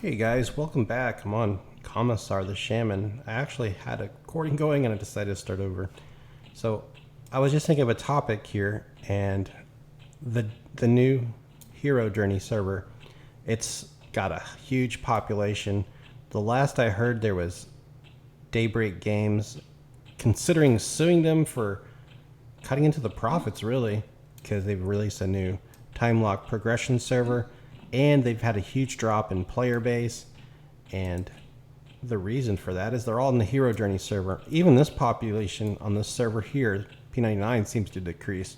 Hey guys, welcome back. I'm on Commissar the Shaman. I actually had a recording going and I decided to start over. So I was just thinking of a topic here, and the new Hero Journey server. It's got a huge population. The last I heard, there was Daybreak Games considering suing them for cutting into the profits, really, because they've released a new time lock progression server, and they've had a huge drop in player base. And the reason for that is they're all in the Hero Journey server. Even this population on this server here, p1999, seems to decrease.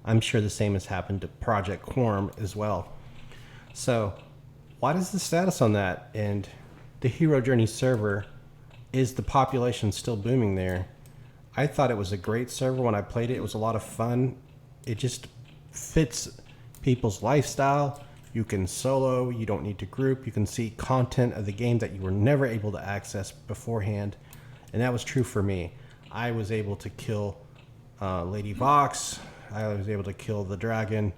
I'm sure the same has happened to Project Quorum as well. So, what is the status on that? And the Hero Journey server, is the population still booming there? I thought it was a great server when I played it. It was a lot of fun. It just fits people's lifestyle. You can solo, you don't need to group. You can see content of the game that you were never able to access beforehand. And that was true for me. I was able to kill Lady Vox. I was able to kill the dragon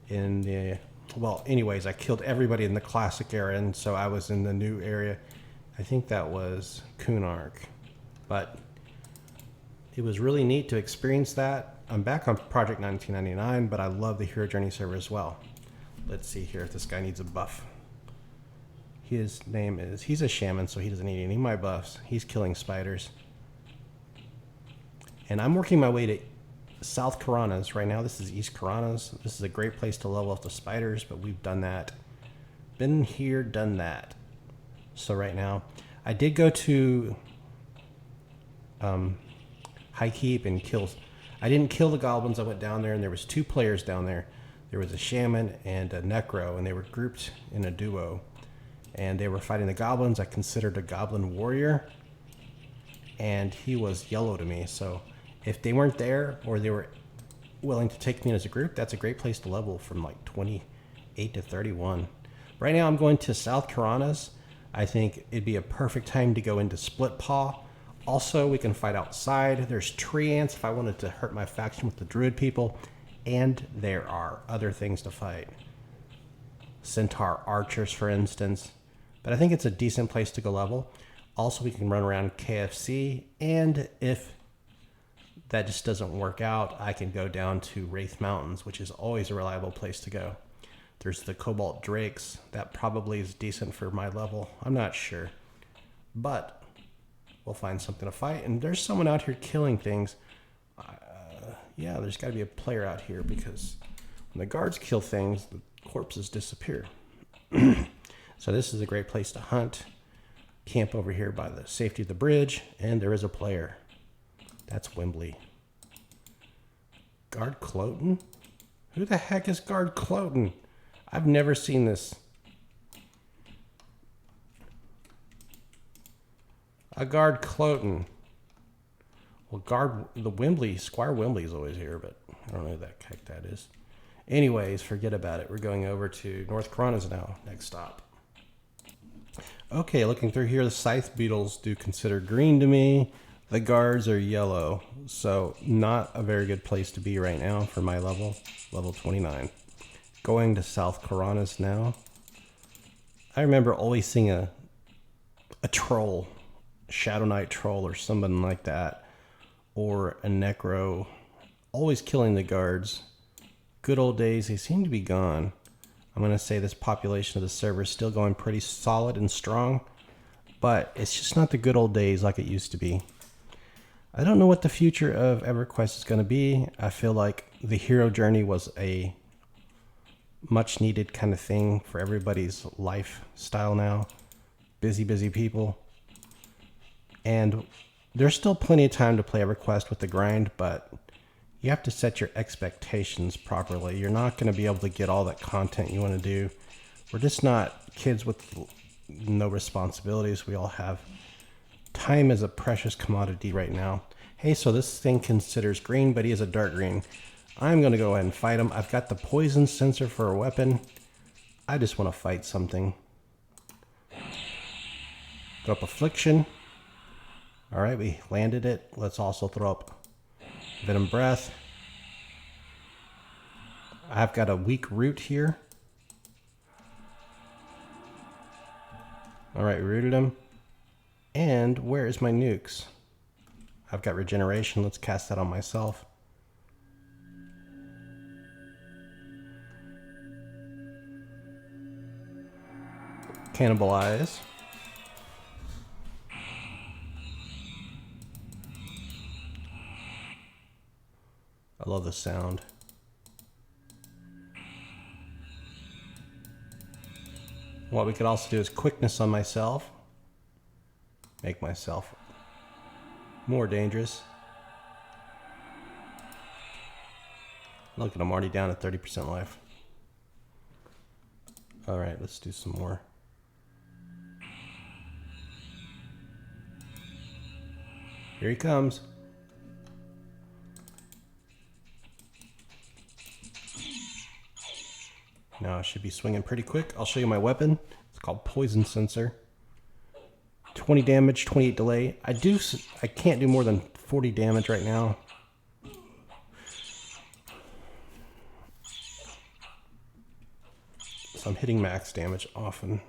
in the... Well, anyways, I killed everybody in the classic era, and so I was in the new area. I think that was Kunark. But it was really neat to experience that. I'm back on Project 1999, but I love the Hero Journey server as well. Let's see here if this guy needs a buff. His name is... He's a shaman, so he doesn't need any of my buffs. He's killing spiders. And I'm working my way to South Karanas right now. This is East Karanas. This is a great place to level up the spiders, but we've done that. Been here, done that. So right now, I did go to High Keep and kill... I didn't kill the goblins. I went down there, and there was 2 players down there. There was a shaman and a necro, and they were grouped in a duo. And they were fighting the goblins. I considered a goblin warrior, and he was yellow to me. So if they weren't there, or they were willing to take me as a group, that's a great place to level from like 28 to 31. Right now I'm going to South Karanas. I think it'd be a perfect time to go into Split Paw. Also, we can fight outside. There's tree ants if I wanted to hurt my faction with the druid people. And there are other things to fight. Centaur archers, for instance. But I think it's a decent place to go level. Also, we can run around KFC. And if that just doesn't work out, I can go down to Wraith Mountains, which is always a reliable place to go. There's the Cobalt Drakes. That probably is decent for my level. I'm not sure. But we'll find something to fight. And there's someone out here killing things. Yeah, there's got to be a player out here, because when the guards kill things, the corpses disappear. So this is a great place to hunt. Camp over here by the safety of the bridge, and there is a player. That's Wembley. Guard Cloten? Who the heck is Guard Cloten? I've never seen this. A Guard Cloten. Well, the Wembley, Squire Wembley is always here, but I don't know who the heck that is. Anyways, forget about it. We're going over to North Karanas now, next stop. Okay, looking through here, the Scythe Beetles do consider green to me. The guards are yellow, so not a very good place to be right now for my level 29. Going to South Karanas now. I remember always seeing a troll, Shadow Knight troll or something like that, or a necro, always killing the guards. Good old days, they seem to be gone. I'm going to say this population of the server is still going pretty solid and strong, but it's just not the good old days like it used to be. I don't know what the future of EverQuest is going to be. I feel like the Hero Journey was a much needed kind of thing for everybody's lifestyle now. Busy people. And there's still plenty of time to play EverQuest with the grind, but you have to set your expectations properly. You're not going to be able to get all that content you want to do. We're just not kids with no responsibilities. We all have... Time is a precious commodity right now. Hey, so this thing considers green, but he is a dark green. I'm going to go ahead and fight him. I've got the poison sensor for a weapon. I just want to fight something. Throw up Affliction. Alright, we landed it. Let's also throw up Venom Breath. I've got a weak root here. Alright, rooted him. And where is my nukes? I've got regeneration. Let's cast that on myself. Cannibalize. I love the sound. What we could also do is quickness on myself. Make myself more dangerous. Look at, I'm already down at 30% life. Alright, let's do some more. Here he comes. Now I should be swinging pretty quick. I'll show you my weapon. It's called Poison Sensor. 20 damage, 28 delay. I can't do more than 40 damage right now. So I'm hitting max damage often.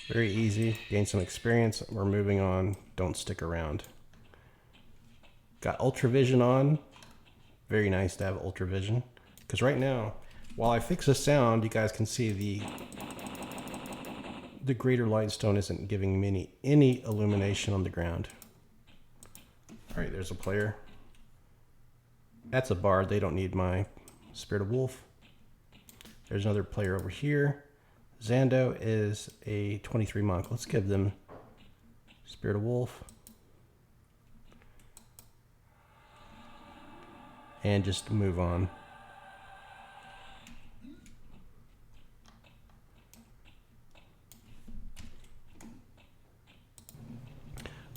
Very easy. Gain some experience. We're moving on. Don't stick around. Got Ultra Vision on. Very nice to have Ultra Vision. Because right now, while I fix the sound, you guys can see the greater lightstone isn't giving me any illumination on the ground. Alright, there's a player. That's a bard. They don't need my Spirit of Wolf. There's another player over here. Zando is a 23 monk. Let's give them Spirit of Wolf. And just move on.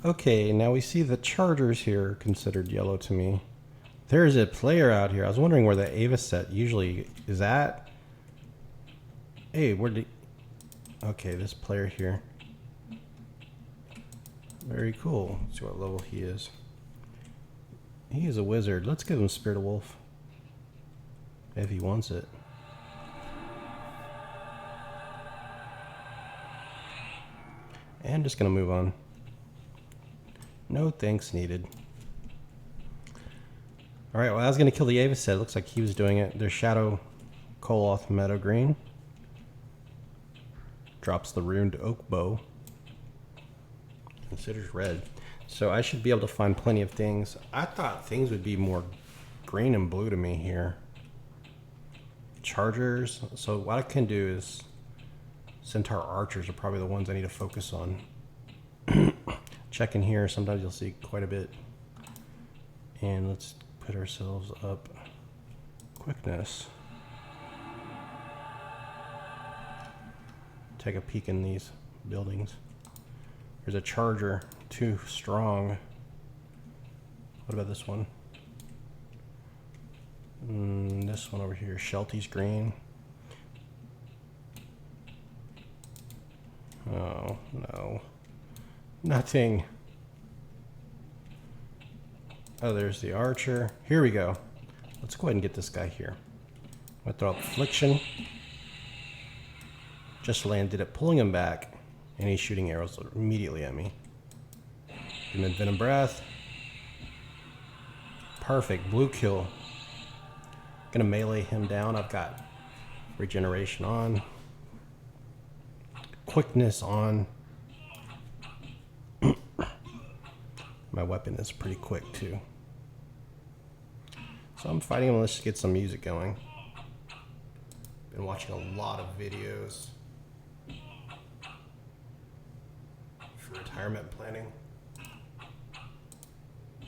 Okay, now we see the chargers here considered yellow to me. There's a player out here. I was wondering where the Ava set usually is at. Hey, where did... Okay, this player here. Very cool. Let's see what level he is. He is a wizard. Let's give him Spirit of Wolf. If he wants it. And just gonna move on. No thanks needed. Alright, well I was gonna kill the Ava set. It looks like he was doing it. There's Shadow Koloth Meadow Green. Drops the Runed Oak Bow. Considers red. So I should be able to find plenty of things. I thought things would be more green and blue to me here. Chargers. So what I can do is Centaur Archers are probably the ones I need to focus on. Check in here. Sometimes you'll see quite a bit. And let's put ourselves up. Quickness. Take a peek in these buildings. There's a charger, too strong. What about this one? This one over here, Shelty's green. Oh, no. Nothing. Oh, there's the archer. Here we go. Let's go ahead and get this guy here. I'm gonna throw up Affliction. Just landed it, pulling him back. And he's shooting arrows immediately at me. Give him Venom Breath. Perfect, blue kill. Gonna melee him down. I've got regeneration on. Quickness on. My weapon is pretty quick too. So I'm fighting him. Let's just get some music going. Been watching a lot of videos for retirement planning.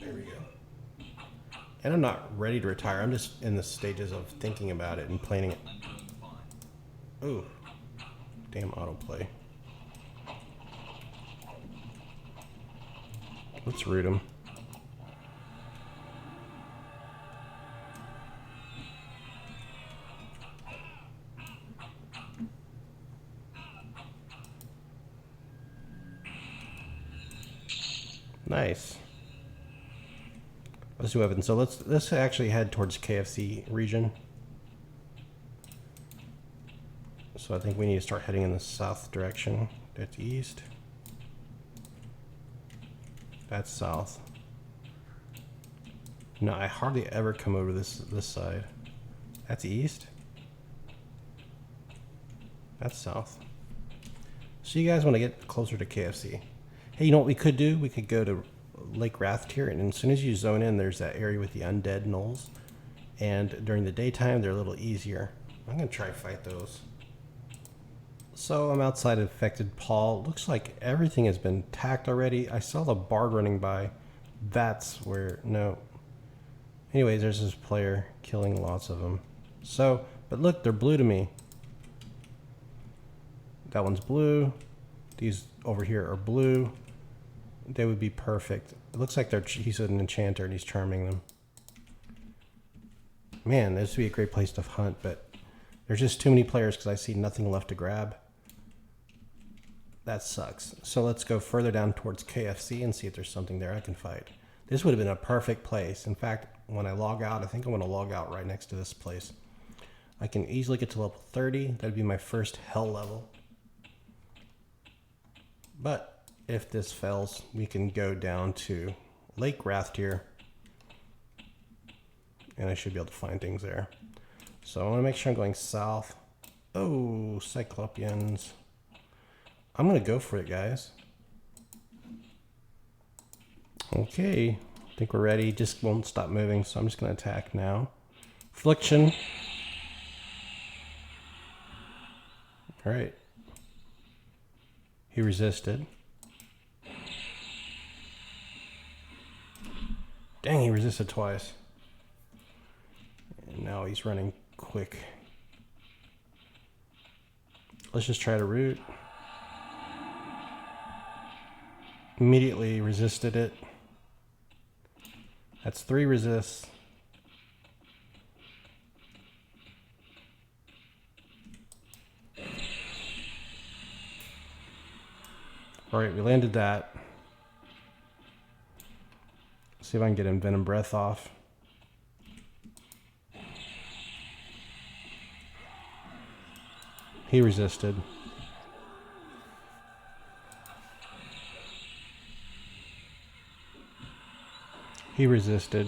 There we go. And I'm not ready to retire. I'm just in the stages of thinking about it and planning it. Ooh, damn autoplay. Let's root him. Nice. Let's do weapons. So let's actually head towards KFC region. So I think we need to start heading in the south direction. That's east. That's south. No, I hardly ever come over this side. That's east. That's south. So you guys want to get closer to KFC. Hey, you know what we could do? We could go to Lake Rathtier, and as soon as you zone in, there's that area with the undead gnolls. And during the daytime, they're a little easier. I'm going to try to fight those. So I'm outside Infected Paul. Looks like everything has been tacked already. I saw the bard running by. That's where... No. Anyways, there's this player killing lots of them. So, but look, they're blue to me. That one's blue. These over here are blue. They would be perfect. It looks like he's an enchanter and he's charming them. Man, this would be a great place to hunt, but there's just too many players because I see nothing left to grab. That sucks. So let's go further down towards KFC and see if there's something there I can fight. This would have been a perfect place. In fact, when I log out, I think I'm going to log out right next to this place. I can easily get to level 30. That'd be my first hell level. But if this fails, we can go down to Lake Rathtier. And I should be able to find things there. So I want to make sure I'm going south. Oh, Cyclopians. I'm going to go for it, guys. Okay. I think we're ready. Just won't stop moving, so I'm just going to attack now. Affliction. Alright. He resisted. Dang, he resisted twice. And now he's running quick. Let's just try to root. Immediately resisted it. That's 3 resists. Alright, we landed that. See if I can get Envenom Breath off. He resisted. He resisted.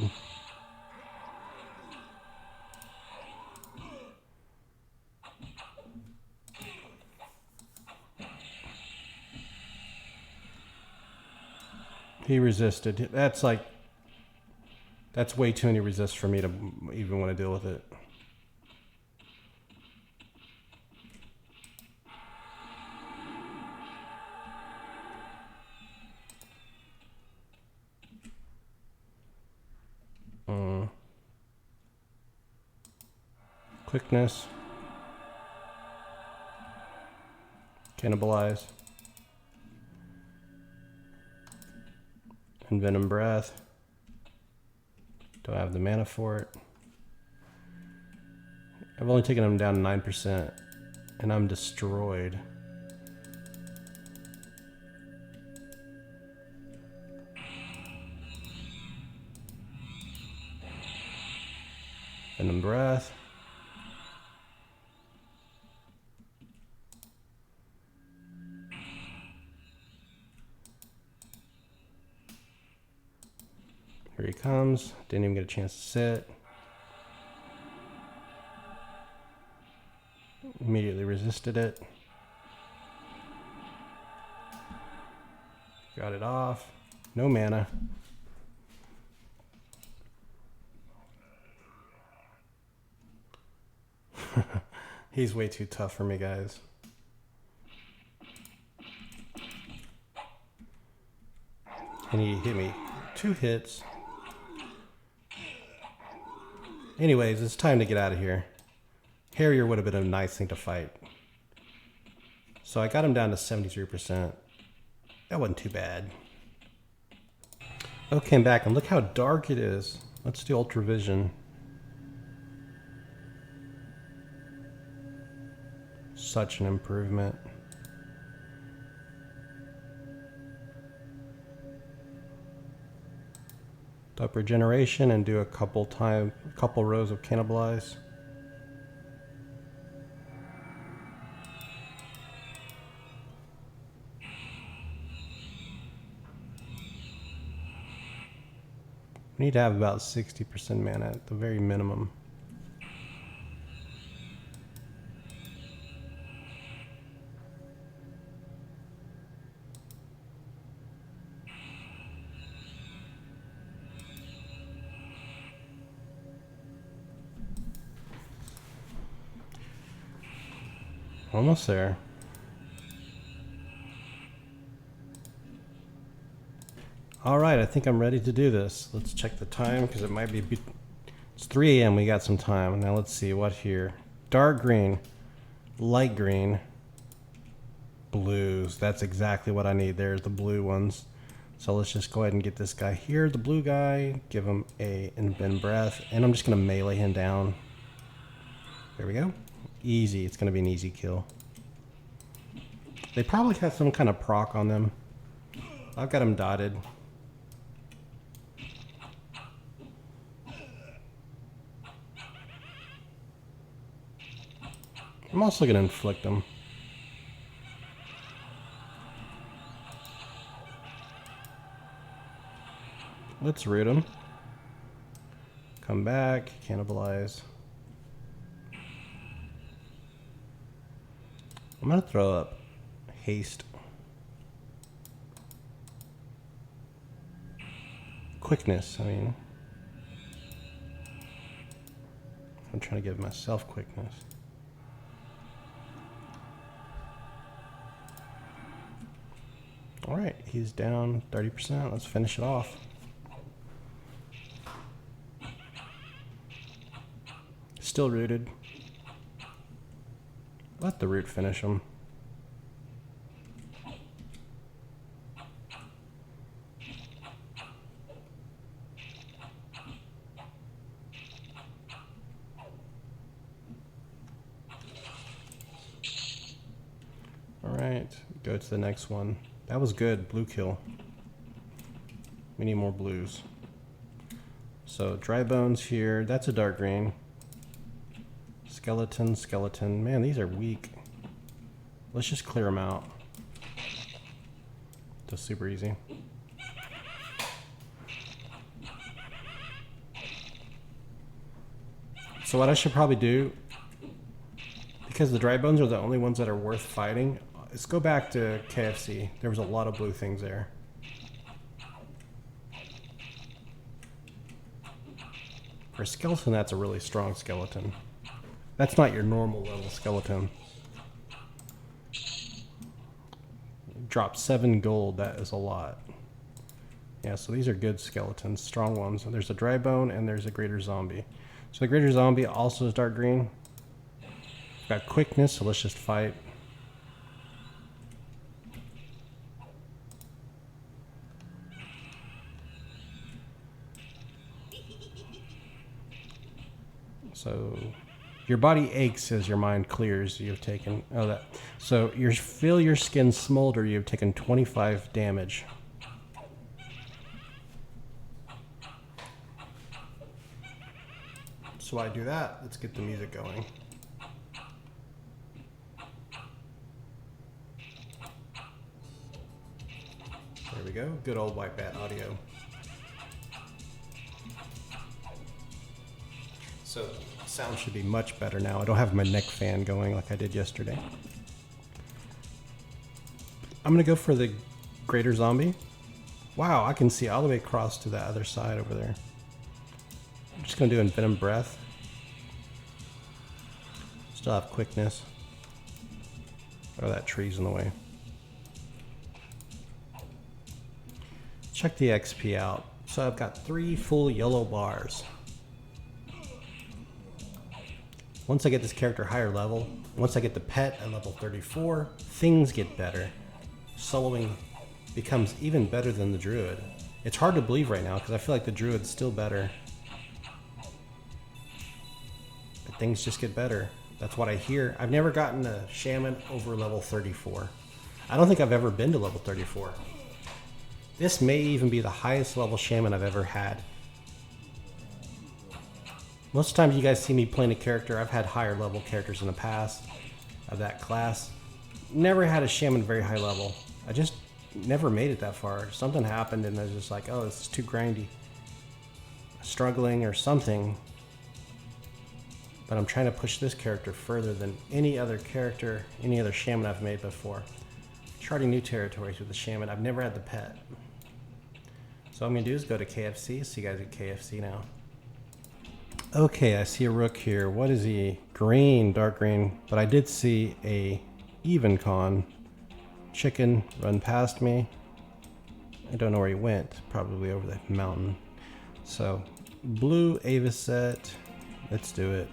He resisted. That's way too many resists for me to even want to deal with it. Quickness. Cannibalize. Envenom Breath. Don't have the mana for it. I've only taken him down to 9%, and I'm destroyed. Venom Breath. Here he comes. Didn't even get a chance to sit. Immediately resisted it. Got it off. No mana. He's way too tough for me, guys. And he hit me 2 hits. Anyways, it's time to get out of here. Harrier would have been a nice thing to fight. So I got him down to 73%. That wasn't too bad. Okay, I'm back, and look how dark it is. Let's do Ultravision. Such an improvement. Up regeneration and do a couple rows of cannibalize. We need to have about 60% mana at the very minimum. Almost there. All right, I think I'm ready to do this. Let's check the time because it might be... It's 3 a.m. We got some time. Now let's see what here. Dark green, light green, blues. That's exactly what I need. There's the blue ones. So let's just go ahead and get this guy here, the blue guy. Give him a undead breath, and I'm just gonna melee him down. There we go. Easy. It's gonna be an easy kill. They probably have some kind of proc on them. I've got them dotted. I'm also going to inflict them. Let's root them. Come back, cannibalize. I'm going to throw up haste. Quickness, I mean. I'm trying to give myself quickness. All right, he's down 30%. Let's finish it off. Still rooted. Let the root finish him. All right, go to the next one. That was good, blue kill. We need more blues. So dry bones here, that's a dark green. Skeleton, skeleton. Man, these are weak. Let's just clear them out. Just super easy. So what I should probably do, because the dry bones are the only ones that are worth fighting, let's go back to KFC. There was a lot of blue things there. For a skeleton, that's a really strong skeleton. That's not your normal level skeleton. Drop 7 gold, that is a lot. Yeah, so these are good skeletons, strong ones. And there's a dry bone and there's a greater zombie. So the greater zombie also is dark green. Got quickness, so let's just fight. So your body aches as your mind clears. You've taken so you feel your skin smolder. You've taken 25 damage. So while I do that, let's get the music going. There we go. Good old white bat audio. So sound should be much better now. I don't have my neck fan going like I did yesterday. I'm gonna go for the greater zombie. Wow, I can see all the way across to the other side over there. I'm just gonna do envenom breath. Still have quickness. Oh, that tree's in the way. Check the XP out. So I've got 3 full yellow bars. Once I get this character higher level, once I get the pet at level 34, things get better. Soloing becomes even better than the druid. It's hard to believe right now because I feel like the druid's still better. But things just get better. That's what I hear. I've never gotten a shaman over level 34. I don't think I've ever been to level 34. This may even be the highest level shaman I've ever had. Most of the time you guys see me playing a character, I've had higher level characters in the past of that class. Never had a shaman very high level. I just never made it that far. Something happened and I was just like, oh, this is too grindy. struggling or something. But I'm trying to push this character further than any other character, any other shaman I've made before. Charting new territories with the shaman. I've never had the pet. So what I'm going to do is go to KFC. See you guys at KFC now. Okay, I see a rook here. What is he? Green, dark green. But I did see a even con chicken run past me. I don't know where he went. Probably over the mountain. So, blue Avocet. Let's do it.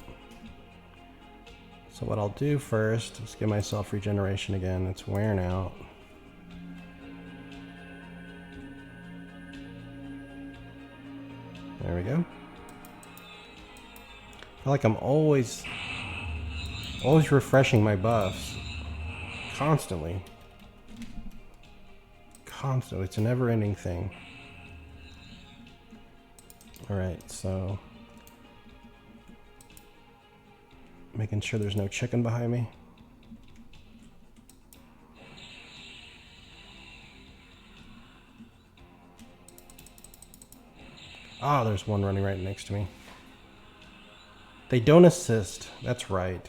So what I'll do first is give myself regeneration again. It's wearing out. There we go. I feel like I'm always refreshing my buffs. Constantly. Constantly. It's a never-ending thing. Alright, so making sure there's no chicken behind me. Ah, there's one running right next to me. They don't assist. That's right.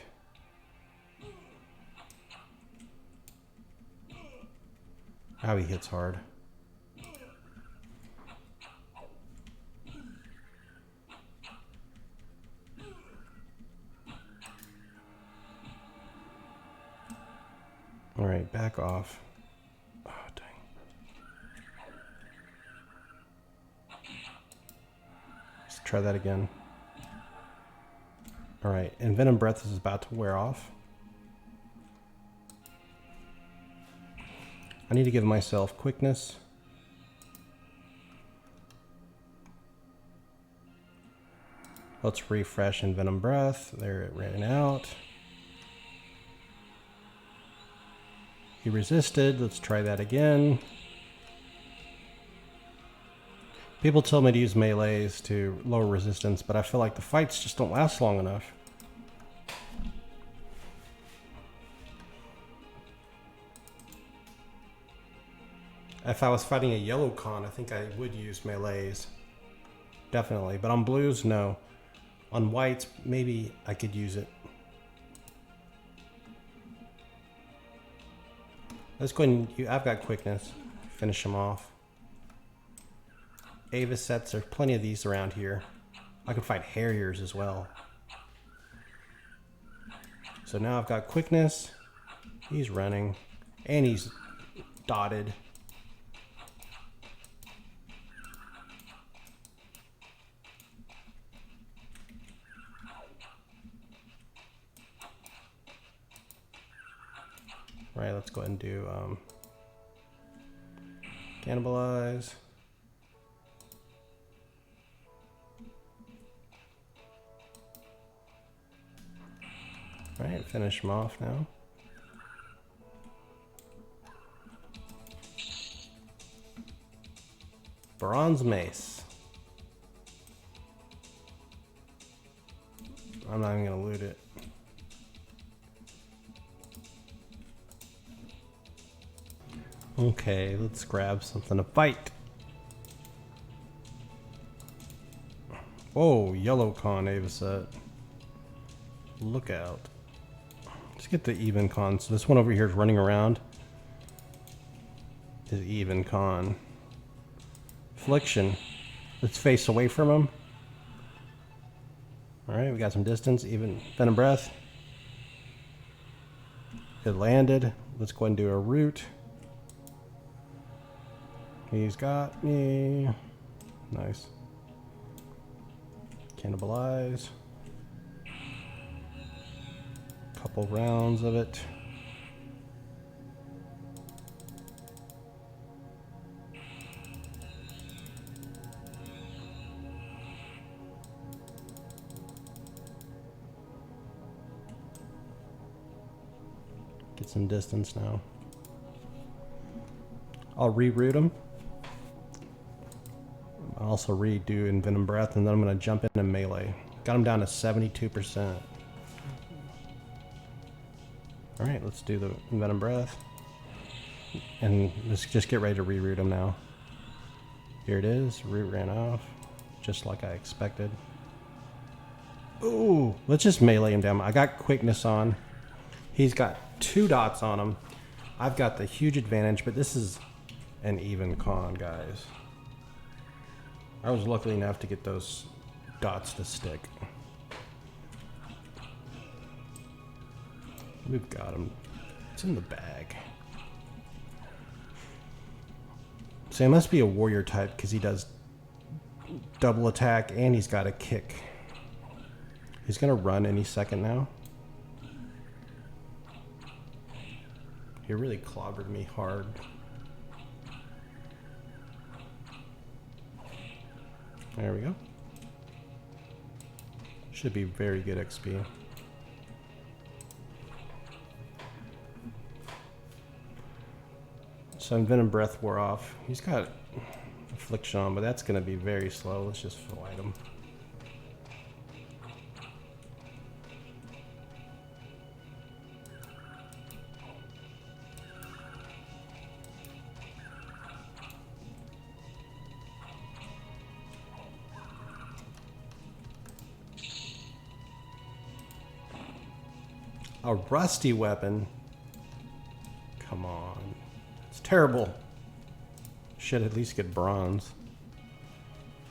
How he hits hard. All right, back off. Oh, dang. Let's try that again. All right, and Venom Breath is about to wear off. I need to give myself quickness. Let's refresh in Venom Breath. There, it ran out. He resisted. Let's try that again. People tell me to use melees to lower resistance, but I feel like the fights just don't last long enough. If I was fighting a yellow con, I think I would use melees. Definitely. But on blues, no. On whites, maybe I could use it. Let's go ahead and... I've got quickness. Finish him off. Avocets, there's plenty of these around here. I can fight Harriers as well. So now I've got quickness. He's running. And he's dotted. Right, let's go ahead and do cannibalize. All right, finish him off now. Bronze Mace. I'm not even gonna loot it. Okay, let's grab something to fight. Whoa, yellow con Avocet. Look out. Let's get the even con. So this one over here is running around. Is even con. Affliction. Let's face away from him. Alright, we got some distance. Even Venom Breath. It landed. Let's go ahead and do a root. He's got me. Nice. Cannibalize. Couple rounds of it. Get some distance now. I'll reroute him. I'll also redo in Venom Breath, and then I'm going to jump into melee. Got him down to 72%. Alright, let's do the Venom Breath. And let's just get ready to reroute him now. Here it is. Root ran off. just like I expected. Ooh, let's just melee him down. I got quickness on. He's got 2 dots on him. I've got the huge advantage, but this is an even con, guys. I was lucky enough to get those dots to stick. We've got him. It's in the bag. So he must be a warrior type because he does double attack and he's got a kick. He's gonna run any second now. He really clobbered me hard. There we go. Should be very good XP. So Venom Breath wore off. He's got Affliction on, but that's going to be very slow. Let's just fight him. A rusty weapon? Come on. It's terrible. Should at least get bronze.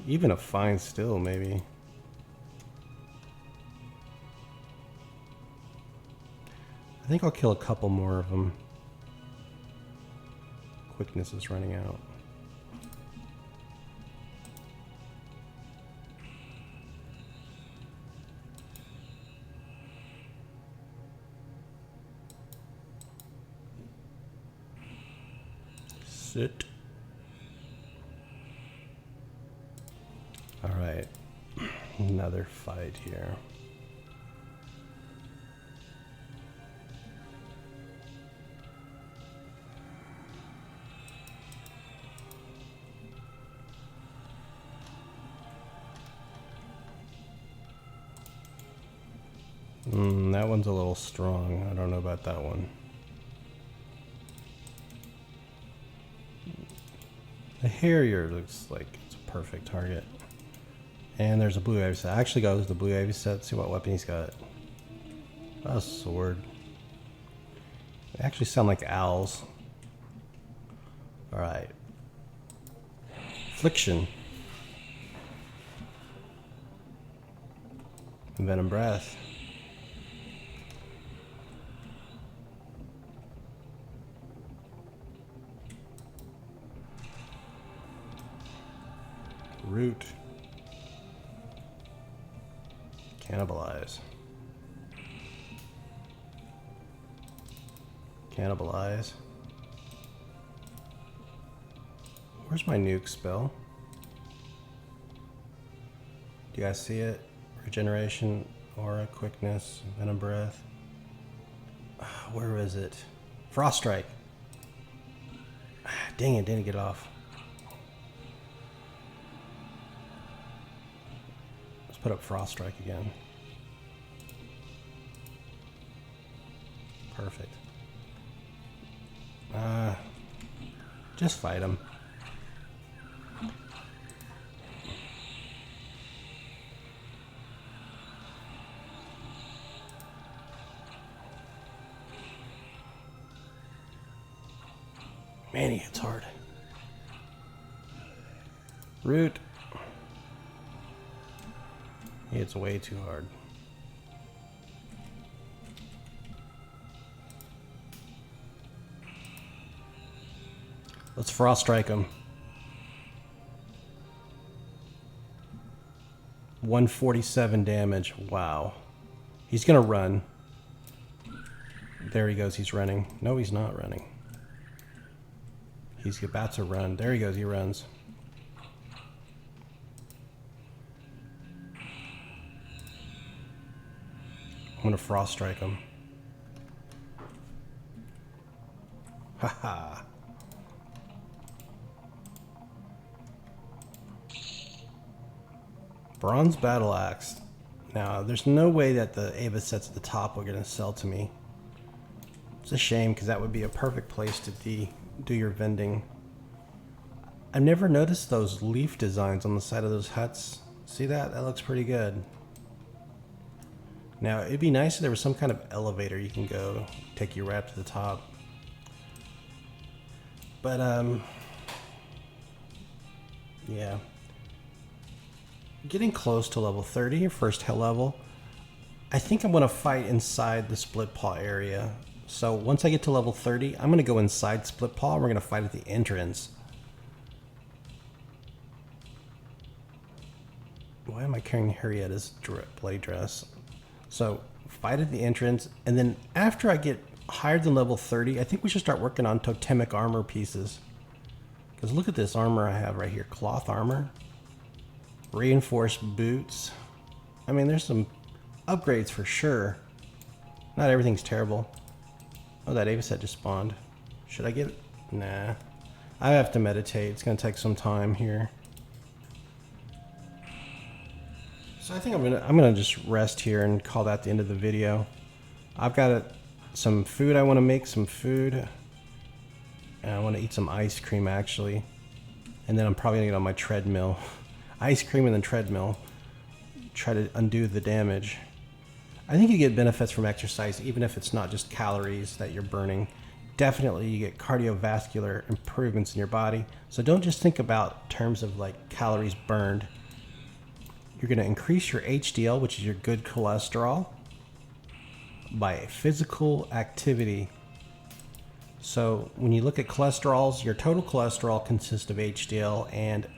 Even a fine steel, maybe. I think I'll kill a couple more of them. Quickness is running out. Sit. All right, another fight here. That one's a little strong. I don't know about that one. The Harrier looks like it's a perfect target. And there's a blue heavy set. I actually goes the blue heavy set, see what weapon he's got. A sword. They actually sound like owls. Alright. Affliction. Venom Breath. Root. Cannibalize. Cannibalize. Where's my nuke spell? Do you guys see it? Regeneration, aura, quickness, venom breath. Where is it? Frost strike. Dang it, didn't get off. Put up Frost Strike again. Perfect. Just fight him. Man, he hits hard. Root. It's way too hard. Let's Frost Strike him. 147 damage. Wow. He's gonna run. There he goes. He's running. No, he's not running. He's about to run. There he goes. He runs. I'm gonna Frost Strike him. Haha. Bronze Battle Axe. Now, there's no way that the Ava sets at the top are gonna sell to me. It's a shame because that would be a perfect place to do your vending. I've never noticed those leaf designs on the side of those huts. See that? That looks pretty good. Now, it'd be nice if there was some kind of elevator you can go, take you right up to the top. But, yeah. Getting close to level 30, your first hell level. I think I'm going to fight inside the split paw area. So once I get to level 30, I'm going to go inside split paw. We're going to fight at the entrance. Why am I carrying Harrietta's bloody dress? So fight at the entrance, and then after I get higher than level 30, I think we should start working on totemic armor pieces. Because look at this armor I have right here. Cloth armor. Reinforced boots. I mean, there's some upgrades for sure. Not everything's terrible. Oh, that Avis set just spawned. Should I get it? Nah. I have to meditate. It's going to take some time here. So I think I'm gonna just rest here and call that the end of the video. I've got some food I want to make, some food. And I want to eat some ice cream actually. And then I'm probably gonna get on my treadmill. Ice cream and then treadmill. Try to undo the damage. I think you get benefits from exercise even if it's not just calories that you're burning. Definitely you get cardiovascular improvements in your body. So don't just think about terms of like calories burned. You're going to increase your HDL, which is your good cholesterol, by physical activity. So when you look at cholesterols, your total cholesterol consists of HDL and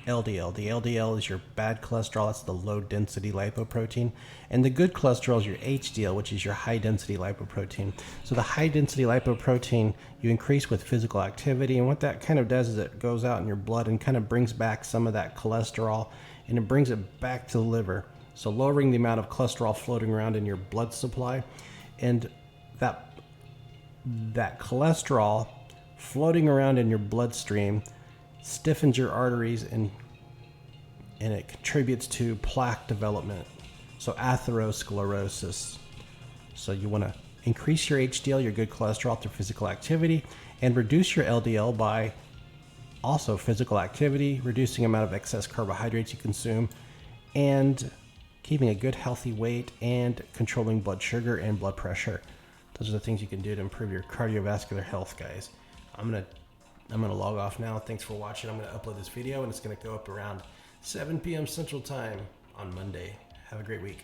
LDL. The LDL is your bad cholesterol, that's the low density lipoprotein. And the good cholesterol is your HDL, which is your high density lipoprotein. So the high density lipoprotein you increase with physical activity, and what that kind of does is it goes out in your blood and kind of brings back some of that cholesterol and it brings it back to the liver. So lowering the amount of cholesterol floating around in your blood supply, and that cholesterol floating around in your bloodstream stiffens your arteries and it contributes to plaque development. So atherosclerosis. So you want to increase your HDL, your good cholesterol, through physical activity, and reduce your LDL by also physical activity, reducing the amount of excess carbohydrates you consume, and keeping a good healthy weight and controlling blood sugar and blood pressure. Those are the things you can do to improve your cardiovascular health, guys. I'm gonna log off now. Thanks for watching. I'm gonna upload this video and it's gonna go up around 7 p.m. Central Time on Monday. Have a great week.